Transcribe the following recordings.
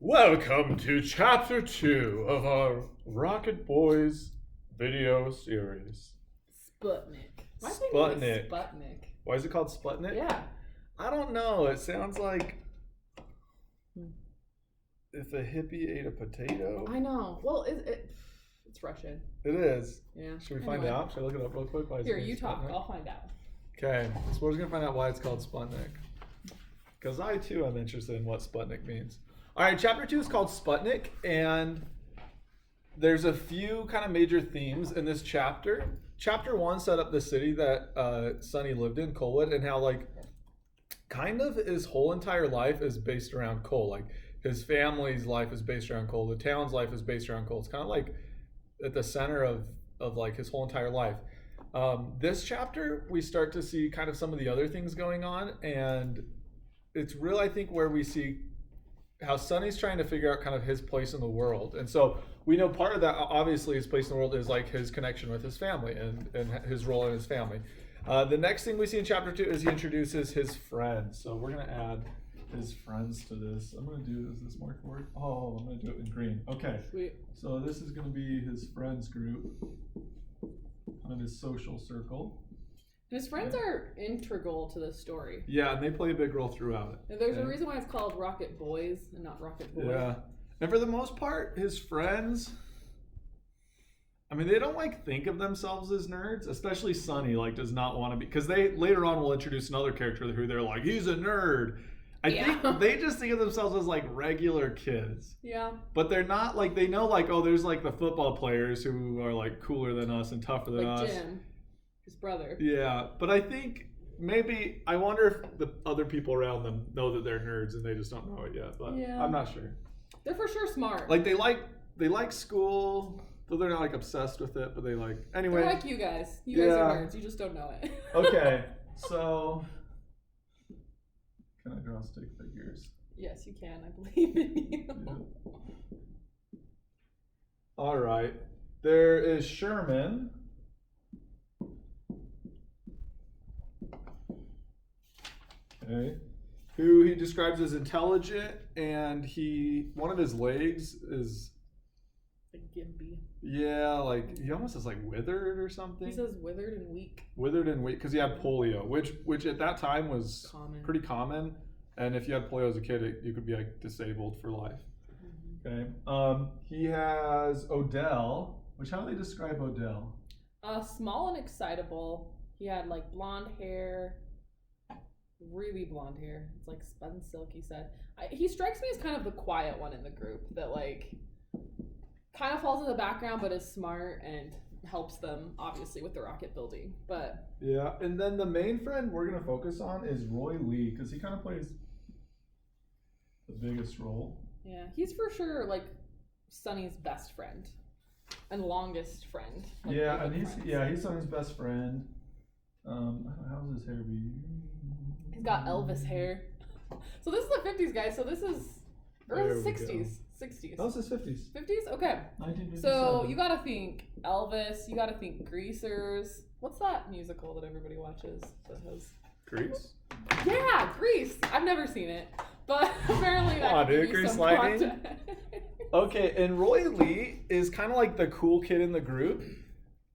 Welcome to Chapter 2 of our Rocket Boys video series. Sputnik. Why is it Sputnik. Sputnik? Why is it called Sputnik? Yeah. I don't know. It sounds like if a hippie ate a potato. I know. Well, it's Russian. It is. Yeah. Should we find out? Should I look it up real quick? Why is Here, it you talk. Sputnik? I'll find out. Okay, so we're just gonna find out why it's called Sputnik. Because I too am interested in what Sputnik means. All right, chapter 2 is called Sputnik, and there's a few kind of major themes in this chapter. Chapter 1 set up the city that Sonny lived in, Coalwood, and how like kind of his whole entire life is based around coal. Like his family's life is based around coal. The town's life is based around coal. It's kind of like at the center of like his whole entire life. This chapter, we start to see kind of some of the other things going on, and it's really, I think, where we see how Sonny's trying to figure out kind of his place in the world. And so we know part of that, obviously, his place in the world is like his connection with his family and his role in his family. The next thing we see in chapter 2 is he introduces his friends. So we're going to add his friends to this. I'm going to do, is this mark work? Oh, I'm going to do it in green. Okay. Sweet. So this is going to be his friends group, kind of his social circle. His friends are integral to the story. Yeah, and they play a big role throughout it. And there's a reason why it's called Rocket Boys and not Rocket Boy. Yeah. And for the most part, his friends, I mean, they don't like think of themselves as nerds, especially Sonny, like does not want to be, because they later on will introduce another character who they're like, he's a nerd. I think they just think of themselves as like regular kids. Yeah. But they're not like, they know like, oh, there's like the football players who are like cooler than us and tougher than Like us. Jim, his brother. Yeah, but I think maybe, I wonder if the other people around them know that they're nerds and they just don't know it yet, but Yeah. I'm not sure. They're for sure smart. Like they like school, though they're not like obsessed with it, but they like, anyway. They're like you guys. You guys are nerds. You just don't know it. Okay, so can I draw stick figures? Yes, you can. I believe in you. Yeah. All right, there is Sherman. Okay. Who he describes as intelligent, and one of his legs is, Like Gimpy. yeah, like he almost is like withered or something. He says withered and weak. Withered and weak because he had polio, which at that time was Common. pretty common, and if you had polio as a kid, you could be like disabled for life. Mm-hmm. Okay. He has Odell, how do they describe Odell? Small and excitable. He had like blonde hair. Really blonde hair. It's like spun silk, he said. He strikes me as kind of the quiet one in the group that like kind of falls in the background but is smart and helps them obviously with the rocket building. But Yeah, and then the main friend we're gonna focus on is Roy Lee because he kind of plays the biggest role. yeah, he's for sure like Sonny's best friend and longest friend. Like, Yeah, they're and good friends. he's Sonny's best friend. How's his hair be? He's got Elvis hair. So this is the 50s, guys. So this is or There we 60s. 60s. That was his 50s. 50s? Okay. 1957. So you gotta think Elvis, you gotta think Greasers. What's that musical that everybody watches that has Grease? Yeah, Grease. I've never seen it. But apparently that Come on, can give dude, you Grease some Lightning? content. Okay, and Roy Lee is kind of like the cool kid in the group.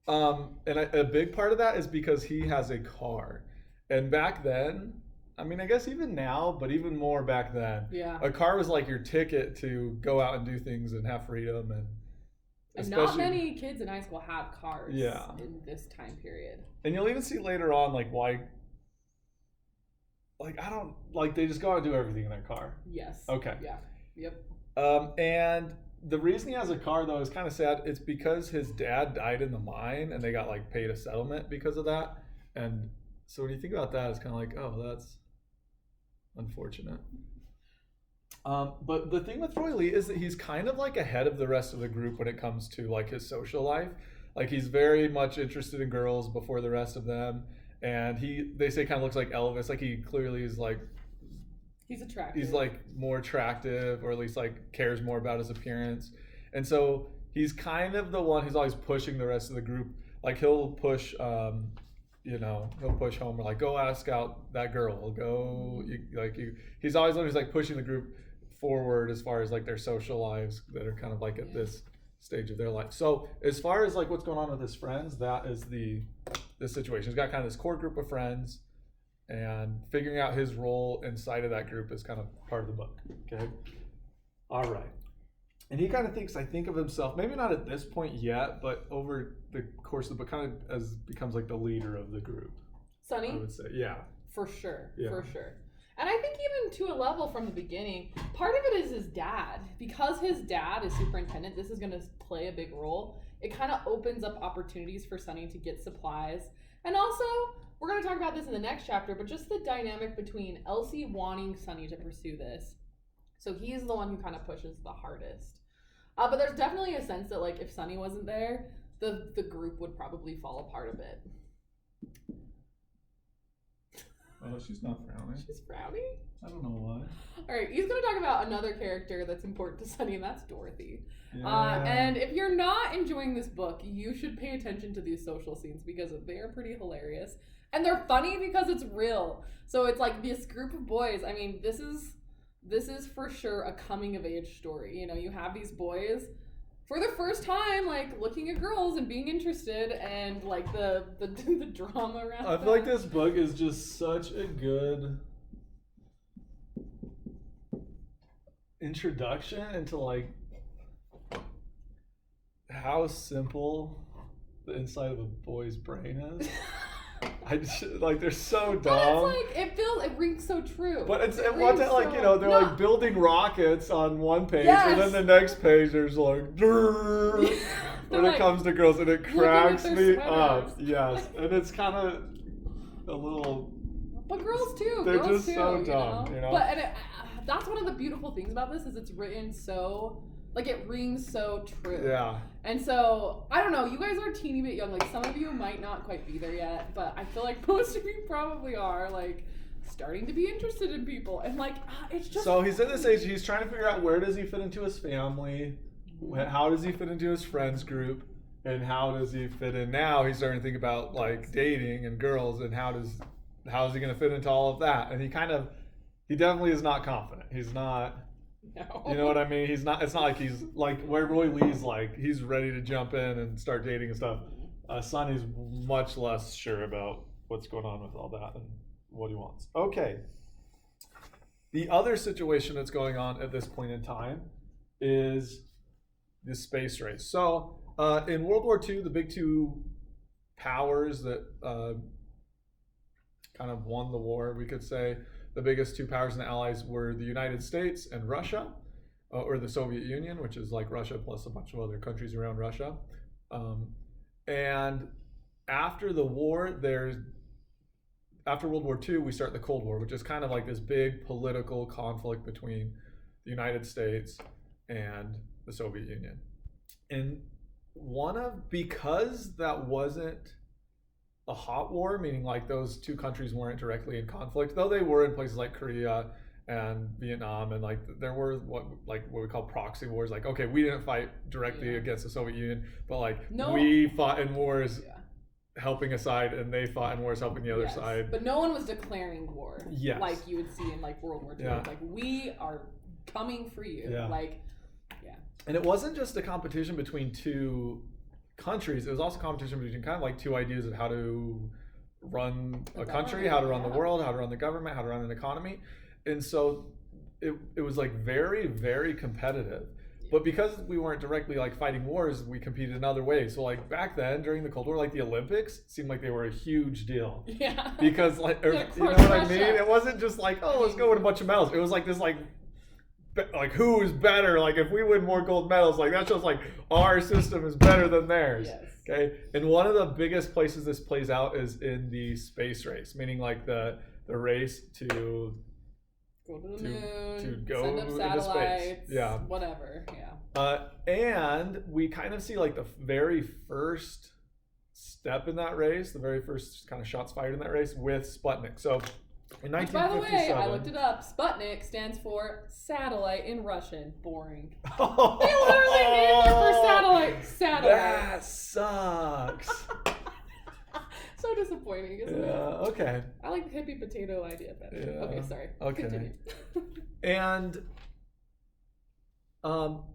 And a big part of that is because he has a car. And back then, I mean, I guess even now, but even more back then, Yeah. a car was like your ticket to go out and do things and have freedom. And not many kids in high school have cars Yeah. in this time period. And you'll even see later on, like, why, like, I don't, like, they just go out and do everything in their car. Yes. Okay. Yeah. Yep. And the reason he has a car, though, is kind of sad. It's because his dad died in the mine and they got, like, paid a settlement because of that. And so when you think about that, it's kind of like, oh, that's unfortunate. But the thing with Roy Lee is that he's kind of like ahead of the rest of the group when it comes to like his social life. Like he's very much interested in girls before the rest of them. And they say kind of looks like Elvis. Like he clearly is like, He's attractive. he's like more attractive, or at least like cares more about his appearance. And so he's kind of the one who's always pushing the rest of the group. Like he'll push he'll push Homer, like, go ask out that girl. He's always the one who's like pushing the group forward as far as like their social lives that are kind of like at this stage of their life. So as far as like what's going on with his friends, that is the situation. He's got kind of this core group of friends, and figuring out his role inside of that group is kind of part of the book. Okay. All right. And he kind of thinks, I think of himself, maybe not at this point yet, but over the course of the book, kind of as becomes like the leader of the group. Sonny? I would say, yeah. For sure. Yeah. For sure. And I think even to a level from the beginning, part of it is his dad. Because his dad is superintendent, this is going to play a big role. It kind of opens up opportunities for Sonny to get supplies. And also, we're going to talk about this in the next chapter, but just the dynamic between Elsie wanting Sonny to pursue this. So he's the one who kind of pushes the hardest. But there's definitely a sense that, like, if Sonny wasn't there, the group would probably fall apart a bit. Oh, she's not frowning. She's frowning? I don't know why. All right, he's going to talk about another character that's important to Sonny, and that's Dorothy. Yeah. And if you're not enjoying this book, you should pay attention to these social scenes because they are pretty hilarious. And they're funny because it's real. So it's like this group of boys. I mean, this is for sure a coming of age story. You know, you have these boys for the first time, like looking at girls and being interested, and like the drama around. I feel like this book is just such a good introduction into like how simple the inside of a boy's brain is. I just, like, they're so dumb. But it's like, it rings so true. But it's one day, like, you know, they're like building rockets on one page, and then the next page there's like, when it comes to girls, and it cracks me up. Yes, and it's kind of a little. But girls too. They're girls just too, so dumb, you know. But that's one of the beautiful things about this is it's written so. Like, it rings so true. Yeah. And so, I don't know, you guys are a teeny bit young. Like, some of you might not quite be there yet, but I feel like most of you probably are, like, starting to be interested in people. And, like, it's just... So, he's at this age, he's trying to figure out where does he fit into his family, how does he fit into his friends group, and how does he fit in now? He's starting to think about, like, dating and girls, and how is he going to fit into all of that? And he definitely is not confident. He's not... No. You know what I mean? It's not like he's like where Roy Lee's like he's ready to jump in and start dating and stuff. Sonny's much less sure about what's going on with all that and what he wants. Okay. The other situation that's going on at this point in time is the space race. So in World War II, the big two powers that kind of won the war, we could say, the biggest two powers in the Allies were the United States and Russia, or the Soviet Union, which is like Russia plus a bunch of other countries around Russia. And after the war, after World War II, we start the Cold War, which is kind of like this big political conflict between the United States and the Soviet Union. And because that wasn't a hot war, meaning like those two countries weren't directly in conflict, though they were in places like Korea and Vietnam, and like there were what we call proxy wars. Like, okay, we didn't fight directly against the Soviet Union, but like we fought in wars helping a side, and they fought in wars helping the other side. But no one was declaring war, like you would see in like World War II. Yeah. Like, we are coming for you. Yeah. Like, and it wasn't just a competition between two countries, it was also competition between kind of like two ideas of how to run a country, how to run the world, how to run the government, how to run an economy. And so it was like very, very competitive. But because we weren't directly like fighting wars, we competed in other ways. So like back then during the Cold War, like the Olympics seemed like they were a huge deal. Yeah. Because like, you know what I mean? It wasn't just like, oh, let's go win a bunch of medals. It was like this like who is better? Like, if we win more gold medals, like that shows like our system is better than theirs. Yes. Okay. And one of the biggest places this plays out is in the space race, meaning like the race to go to the moon, to go send up into satellites, space. whatever. Yeah. And we kind of see like the very first step in that race, the very first kind of shots fired in that race with Sputnik. So in 1957, which, by the way, I looked it up. Sputnik stands for satellite in Russian. Boring. They literally named it for satellite. That sucks. So disappointing, isn't it? Okay. I like the hippie potato idea better. Yeah. Okay, sorry. Okay. Continue. And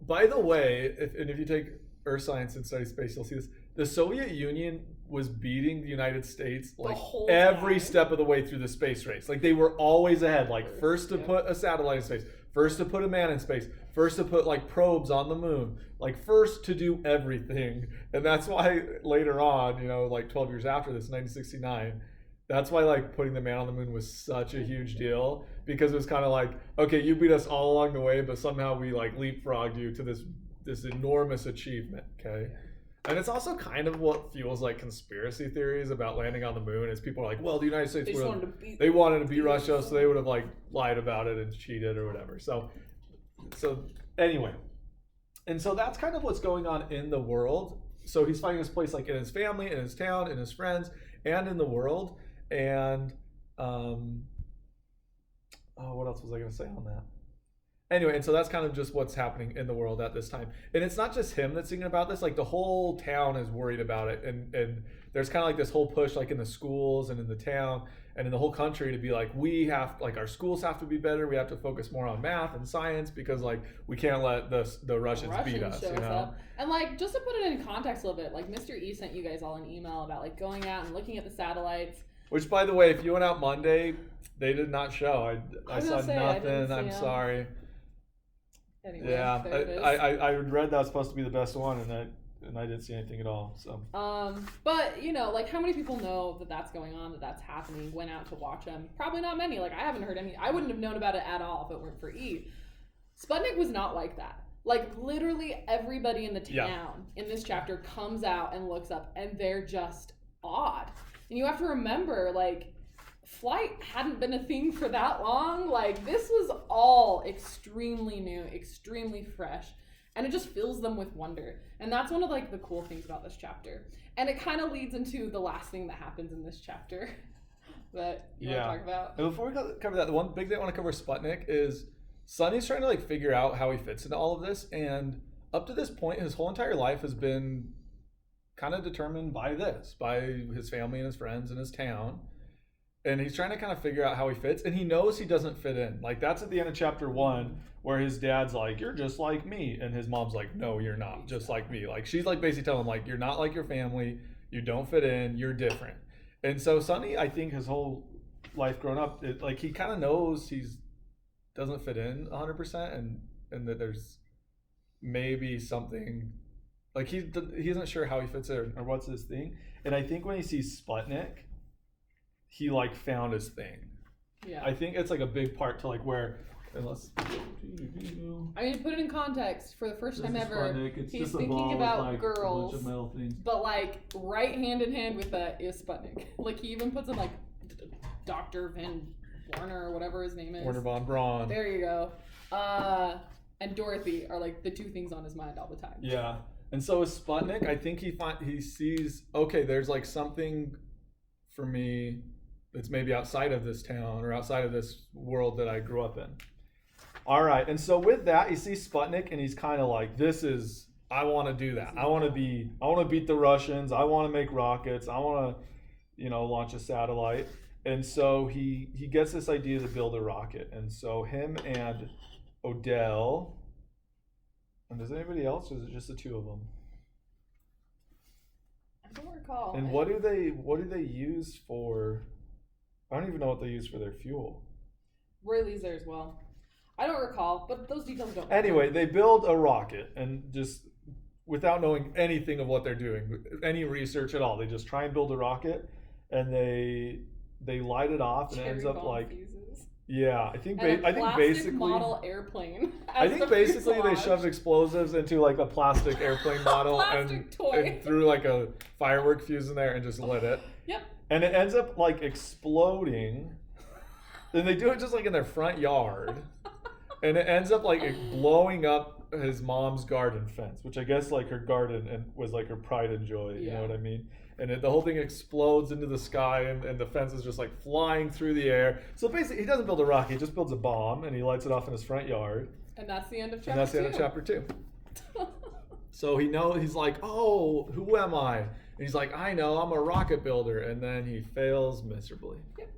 By the way, if you take Earth science and study space, you'll see this. The Soviet Union was beating the United States like whole every time. step of the way through the space race. Like they were always ahead. Like first to yeah. put a satellite in space, first to put a man in space, first to put like probes on the moon, like first to do everything. And that's why later on, like 12 years after this, 1969, that's why like putting the man on the moon was such a huge deal, because it was kind of like, okay, you beat us all along the way, but somehow we like leapfrogged you to this enormous achievement. Okay. And it's also kind of what fuels like conspiracy theories about landing on the moon. Is people are like, well, the United States wanted to beat Russia, so they would have like lied about it and cheated or whatever. So anyway, and so that's kind of what's going on in the world. So he's finding his place like in his family, in his town, in his friends, and in the world. And what else was I going to say on that? Anyway, and so that's kind of just what's happening in the world at this time. And it's not just him that's thinking about this. Like the whole town is worried about it. And there's kind of like this whole push like in the schools and in the town and in the whole country to be like, our schools have to be better. We have to focus more on math and science because like we can't let the Russians beat us, Up. And like, just to put it in context a little bit, like Mr. E sent you guys all an email about like going out and looking at the satellites. Which, by the way, if you went out Monday, they did not show. I saw nothing. I'm sorry. Anyway, yeah, I read that's supposed to be the best one, and I didn't see anything at all. So. But like how many people know that that's going on, that's happening, went out to watch them? Probably not many. Like I haven't heard any. I wouldn't have known about it at all if it weren't for E. Sputnik was not like that. Like literally everybody in the town in this chapter comes out and looks up, and they're just awed. And you have to remember, like, flight hadn't been a thing for that long. Like, this was all extremely new, extremely fresh, and it just fills them with wonder. And that's one of, like, the cool things about this chapter. And it kind of leads into the last thing that happens in this chapter that you want to talk about. And before we cover that, the one big thing I want to cover Sputnik is Sonny's trying to, like, figure out how he fits into all of this. And up to this point, his whole entire life has been kind of determined by his family and his friends and his town. And he's trying to kind of figure out how he fits, and he knows he doesn't fit in. Like that's at the end of chapter 1 where his dad's like, you're just like me, and his mom's like, no, you're not just like me. Like she's like basically telling him like, you're not like your family, you don't fit in, you're different. And so Sonny, I think his whole life growing up, like he kind of knows he's doesn't fit in 100%, and that there's maybe something like he isn't sure how he fits in or what's his thing. And I think when he sees Sputnik, he like found his thing. Yeah. I think it's like a big part to like where unless I mean, put it in context, for the first time ever, he's thinking about like girls, but like right hand in hand with that is Sputnik. Like he even puts in like Dr. Van Warner or whatever his name is. Werner von Braun. There you go. And Dorothy are like the two things on his mind all the time. Yeah. And so with Sputnik, I think he sees, okay, there's like something for me that's maybe outside of this town or outside of this world that I grew up in. All right. And so with that, he sees Sputnik and he's kind of like, I want to do that. I want to beat the Russians. I want to make rockets. I want to, launch a satellite. And so he gets this idea to build a rocket. And so him and Odell, and does anybody else, or is it just the two of them? I don't recall. And what do they use for? I don't even know what they use for their fuel. Roy Lee's there as well. I don't recall, but those details don't matter. Anyway, they build a rocket, and just without knowing anything of what they're doing, any research at all, they just try and build a rocket, and they light it off, and it ends up like fuses. Yeah, I think basically model airplane. I think basically they shoved explosives into like a plastic airplane model and threw like a firework fuse in there and just lit it. Yep. And it ends up like exploding. Then they do it just like in their front yard, and it ends up like blowing up his mom's garden fence, which I guess like her garden and was like her pride and joy. You know what I mean? And the whole thing explodes into the sky, and the fence is just like flying through the air. So basically, he doesn't build a rocket; he just builds a bomb, and he lights it off in his front yard. And that's the end of chapter 2. And that's the end of chapter 2. So he's like, oh, who am I? And he's like, I know, I'm a rocket builder. And then he fails miserably. Yep.